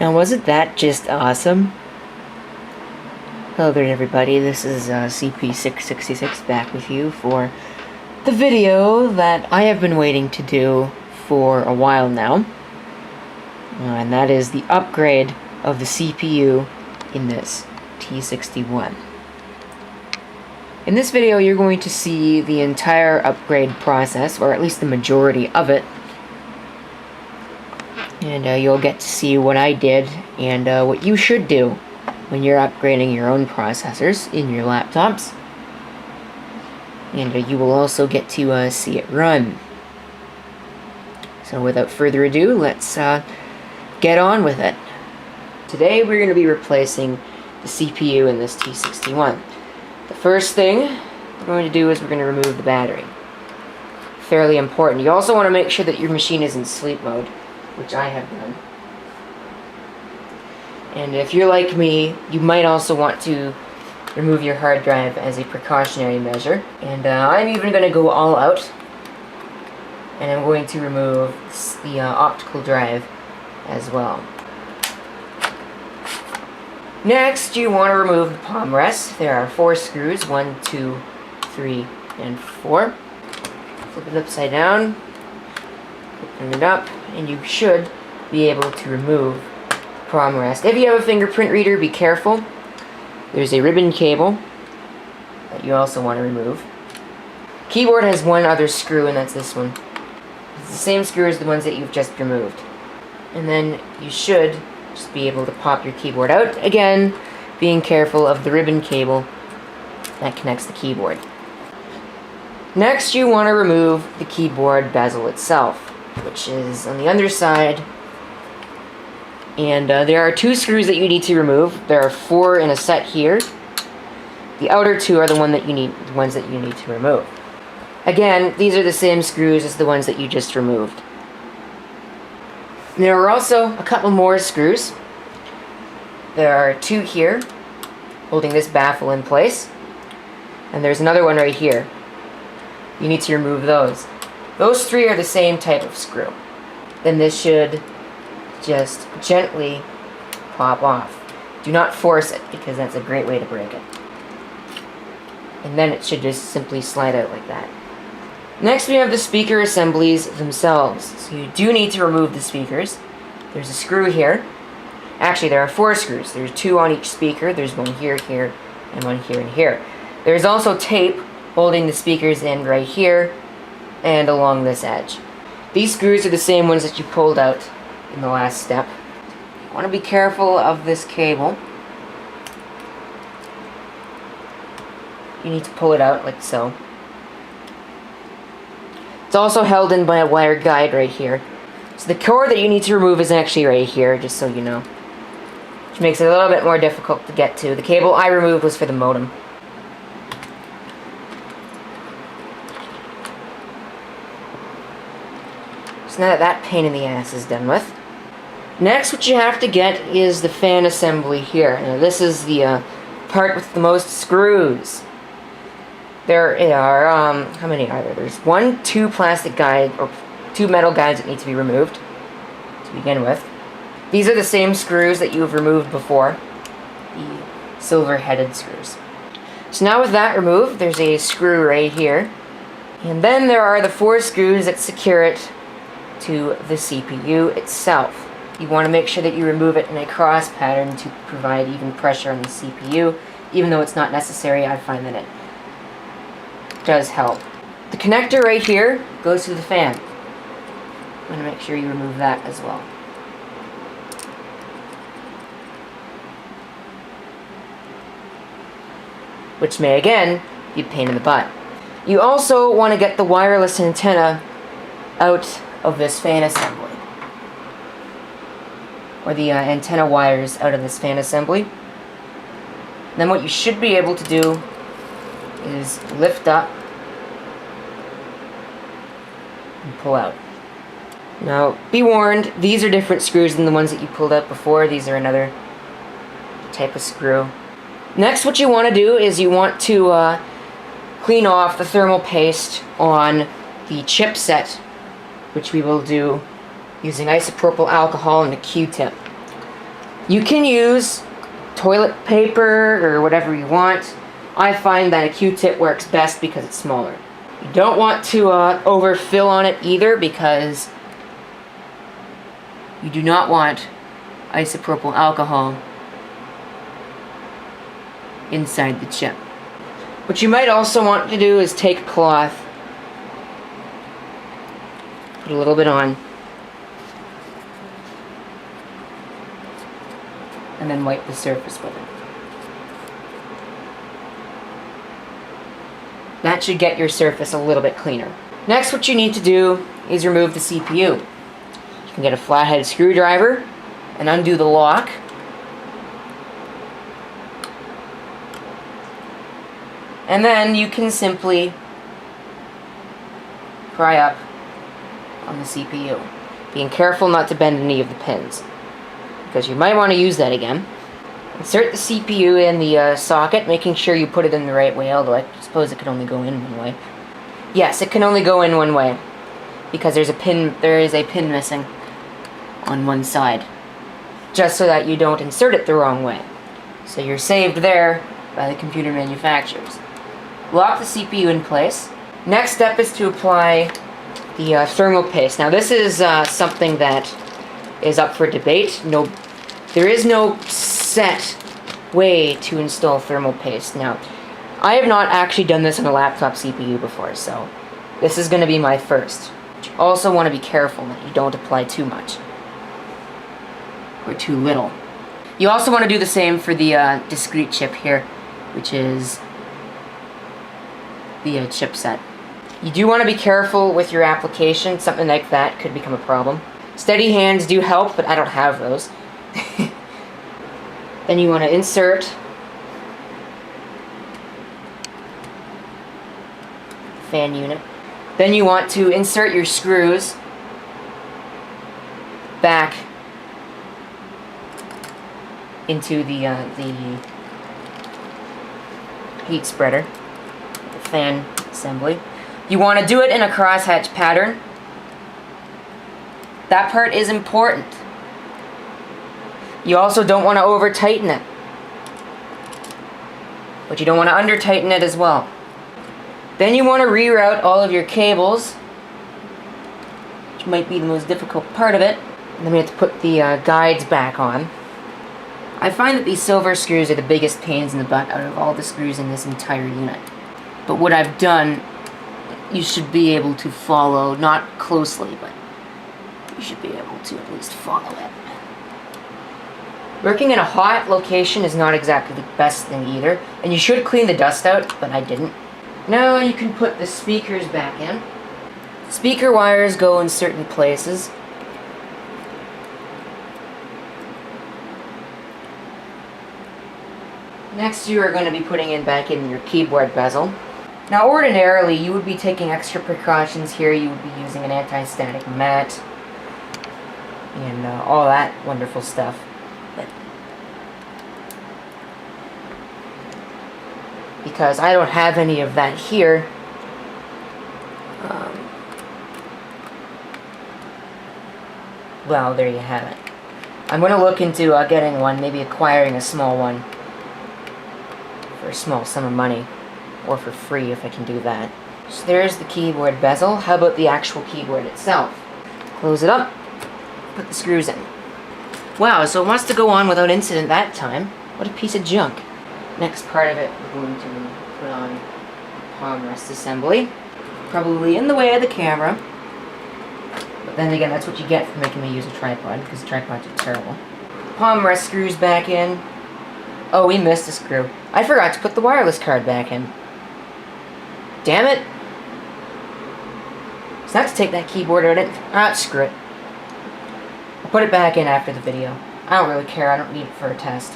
Now, wasn't that just awesome? Hello there, everybody. This is CP666 back with you for the video that I have been waiting to do for a while now. And that is the upgrade of the CPU in this T61. In this video, you're going to see the entire upgrade process, or at least the majority of it. And you'll get to see what I did and what you should do when you're upgrading your own processors in your laptops. And you will also get to see it run. So without further ado, let's get on with it. Today we're going to be replacing the CPU in this T61. The first thing we're going to do is we're going to remove the battery. Fairly important. You also want to make sure that your machine is in sleep mode, which I have done. And if you're like me, you might also want to remove your hard drive as a precautionary measure. And I'm even going to go all out, and I'm going to remove the optical drive as well. Next, you want to remove the palm rest. There are 4 screws, 1, 2, 3, and 4. Flip it upside down, open it up, and you should be able to remove the palm rest. If you have a fingerprint reader, be careful. There's a ribbon cable that you also want to remove. Keyboard has one other screw, and that's this one. It's the same screw as the ones that you've just removed. And then you should just be able to pop your keyboard out, again, being careful of the ribbon cable that connects the keyboard. Next, you want to remove the keyboard bezel itself, which is on the underside. And there are 2 screws that you need to remove. There are 4 in a set here. The outer 2 are the ones that you need to remove. Again, these are the same screws as the ones that you just removed. There are also a couple more screws. There are 2 here, holding this baffle in place. And there's another one right here. You need to remove those. Those 3 are the same type of screw. Then this should just gently pop off. Do not force it, because that's a great way to break it. And then it should just simply slide out like that. Next, we have the speaker assemblies themselves. So you do need to remove the speakers. There's a screw here. Actually, there are 4 screws. There's 2 on each speaker. There's one here, here, and one here and here. There's also tape holding the speakers in right here and along this edge. These screws are the same ones that you pulled out in the last step. You want to be careful of this cable. You need to pull it out like so. It's also held in by a wire guide right here. So the cord that you need to remove is actually right here, just so you know. Which makes it a little bit more difficult to get to. The cable I removed was for the modem. So now that that pain in the ass is done with. Next, what you have to get is the fan assembly here. Now this is the part with the most screws. There are, how many are there? There's 2 plastic guides, or 2 metal guides that need to be removed to begin with. These are the same screws that you've removed before, the silver-headed screws. So now with that removed, there's a screw right here. And then there are the 4 screws that secure it to the CPU itself. You want to make sure that you remove it in a cross pattern to provide even pressure on the CPU. Even though it's not necessary, I find that it does help. The connector right here goes to the fan. You want to make sure you remove that as well. Which may again be a pain in the butt. You also want to get the wireless antenna out of this fan assembly. Or the antenna wires out of this fan assembly. Then what you should be able to do is lift up and pull out. Now, be warned, these are different screws than the ones that you pulled out before. These are another type of screw. Next, what you want to do is you want to clean off the thermal paste on the chipset, which we will do using isopropyl alcohol and a Q-tip. You can use toilet paper or whatever you want. I find that a Q-tip works best because it's smaller. You don't want to overfill on it either, because you do not want isopropyl alcohol inside the chip. What you might also want to do is take a cloth, put a little bit on, and then wipe the surface with it. That should get your surface a little bit cleaner. Next, what you need to do is remove the CPU. You can get a flathead screwdriver and undo the lock. And then you can simply pry up on the CPU, being careful not to bend any of the pins, because you might want to use that again. Insert the CPU in the socket, making sure you put it in the right way, although I suppose it could only go in one way. Yes, it can only go in one way, because there is a pin missing on one side, just so that you don't insert it the wrong way. So you're saved there by the computer manufacturers. Lock the CPU in place. Next step is to apply the thermal paste. Now this is something that is up for debate. There is no set way to install thermal paste. Now, I have not actually done this on a laptop CPU before, so this is going to be my first. You also want to be careful that you don't apply too much or too little. You also want to do the same for the discrete chip here, which is the chipset. You do want to be careful with your application. Something like that could become a problem. Steady hands do help, but I don't have those. Then you want to insert fan unit. Then you want to insert your screws back into the heat spreader, the fan assembly. You want to do it in a crosshatch pattern. That part is important. You also don't want to over tighten it, but you don't want to under tighten it as well. Then you want to reroute all of your cables, which might be the most difficult part of it. And then we have to put the guides back on. I find that these silver screws are the biggest pains in the butt out of all the screws in this entire unit. But what I've done, you should be able to follow, not closely, but you should be able to at least follow it. Working in a hot location is not exactly the best thing either, and you should clean the dust out, but I didn't. Now you can put the speakers back in. Speaker wires go in certain places. Next, you are going to be putting back in your keyboard bezel. Now ordinarily you would be taking extra precautions here. You would be using an anti-static mat and all that wonderful stuff. But because I don't have any of that here, well, there you have it. I'm going to look into getting one, maybe acquiring a small one for a small sum of money, or for free if I can do that. So there's the keyboard bezel. How about the actual keyboard itself? Close it up, put the screws in. Wow, so it wants to go on without incident that time. What a piece of junk. Next part of it, we're going to put on palm rest assembly. Probably in the way of the camera. But then again, that's what you get for making me use a tripod, because tripods are terrible. Palm rest screws back in. Oh, we missed a screw. I forgot to put the wireless card back in. Damn it. So I have to take that keyboard out. Screw it. I'll put it back in after the video. I don't really care. I don't need it for a test.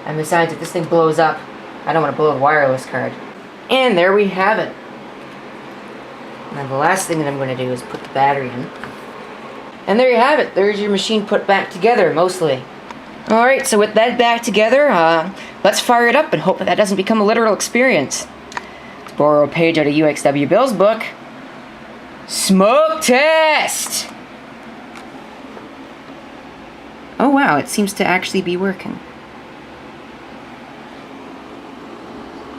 And besides, if this thing blows up, I don't want to blow the wireless card. And there we have it. And then the last thing that I'm going to do is put the battery in. And there you have it. There's your machine put back together, mostly. Alright, so with that back together, let's fire it up and hope that doesn't become a literal experience. Let's borrow a page out of UXW Bill's book. Smoke test! Oh wow, it seems to actually be working.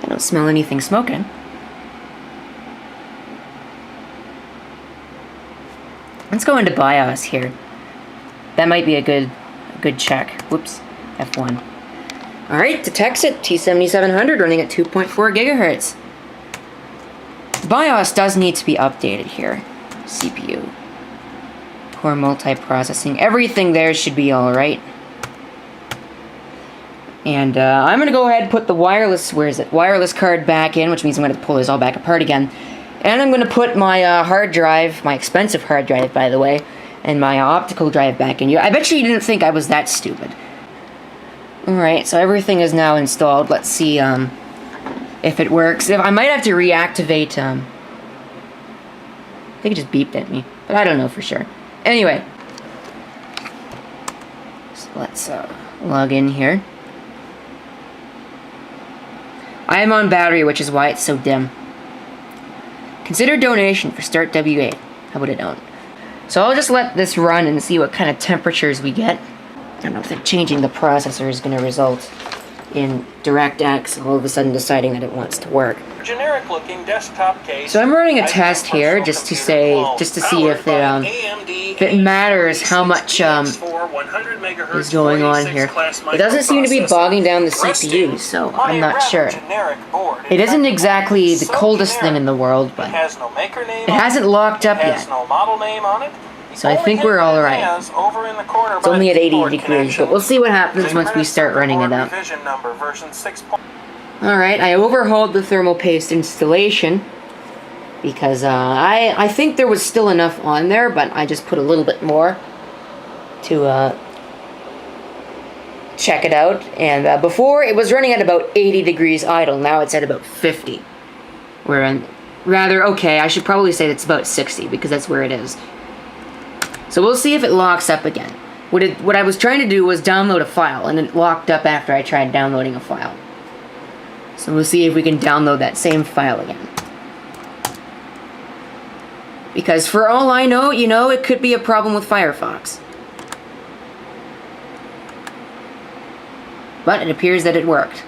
I don't smell anything smoking. Let's go into BIOS here. That might be a good check. Whoops, F1. Alright, detects it. T6700 running at 2.4 gigahertz. BIOS does need to be updated here. CPU. Core multiprocessing. Everything there should be alright. And I'm going to go ahead and put the wireless, wireless card back in, which means I'm going to pull this all back apart again. And I'm going to put my hard drive, my expensive hard drive, by the way, and my optical drive back in. I bet you didn't think I was that stupid. Alright, so everything is now installed. Let's see if it works. I might have to reactivate... I think it just beeped at me, but I don't know for sure. Anyway, so let's log in here. I am on battery, which is why it's so dim. Consider donation for Start W8. How about I don't? So I'll just let this run and see what kind of temperatures we get. I don't know if changing the processor is going to result in DirectX all of a sudden deciding that it wants to work. Generic looking desktop case. So I'm running a test here just to see if it matters how much is going on here. It doesn't seem to be bogging down the CPU, so I'm not sure. It isn't exactly the coldest thing in the world, but it hasn't locked up yet. So I think we're alright. It's only at 80 degrees, but we'll see what happens once we start running it up. Alright, I overhauled the thermal paste installation because I think there was still enough on there, but I just put a little bit more to check it out. And before, it was running at about 80 degrees idle. Now it's at about 50. Okay, I should probably say it's about 60 because that's where it is. So we'll see if it locks up again. What I was trying to do was download a file, and it locked up after I tried downloading a file. So we'll see if we can download that same file again. Because for all I know, it could be a problem with Firefox. But it appears that it worked.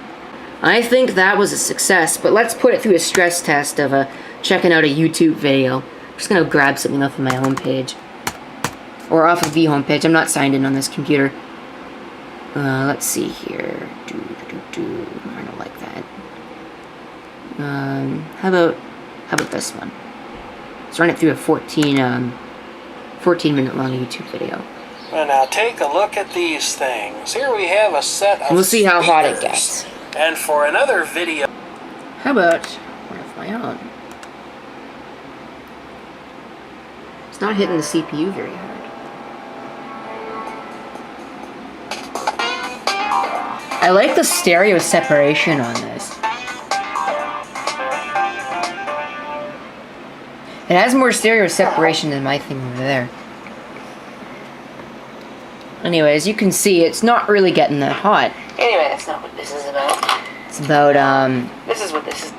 I think that was a success, but let's put it through a stress test of checking out a YouTube video. I'm just going to grab something off of my homepage. Or off of the homepage. I'm not signed in on this computer. Let's see here. I don't like that. How about this one? Let's run it through a 14-minute long YouTube video. Well, now take a look at these things. Here we have a set of We'll see how hot it gets. And for another video... How about one of my own? It's not hitting the CPU very hard. I like the stereo separation on this. It has more stereo separation than my thing over there. Anyway, as you can see, it's not really getting that hot. Anyway, that's not what this is about. It's about, this is what this is.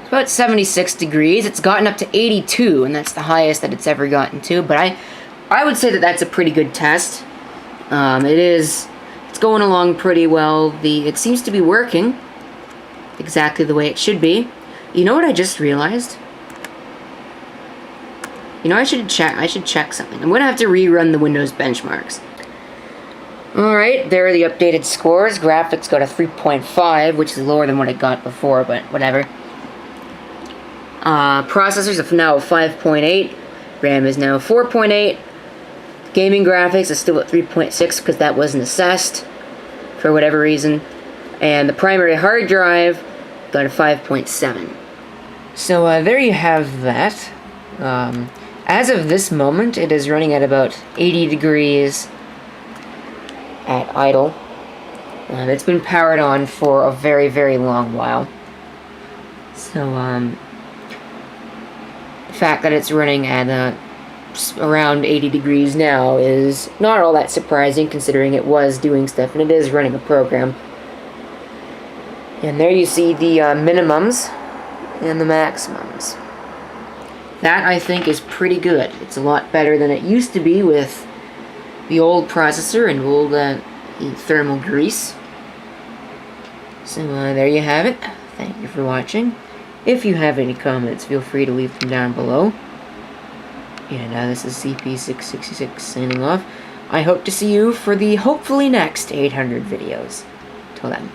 It's about 76 degrees. It's gotten up to 82, and that's the highest that it's ever gotten to. But I would say that that's a pretty good test. It's going along pretty well. It seems to be working exactly the way it should be. You know what I just realized? I should check something. I'm going to have to rerun the Windows benchmarks. Alright, there are the updated scores. Graphics got a 3.5, which is lower than what it got before, but whatever. Processors are now 5.8. RAM is now 4.8. Gaming graphics is still at 3.6 because that wasn't assessed for whatever reason. And the primary hard drive got a 5.7. So there you have that. As of this moment, it is running at about 80 degrees at idle. It's been powered on for a very, very long while. So, the fact that it's running at around 80 degrees now is not all that surprising, considering it was doing stuff, and it is running a program. And there you see the minimums and the maximums. That, I think, is pretty good. It's a lot better than it used to be with the old processor and old thermal grease. So there you have it. Thank you for watching. If you have any comments, feel free to leave them down below. And this is CP666 signing off. I hope to see you for the hopefully next 800 videos. Till then.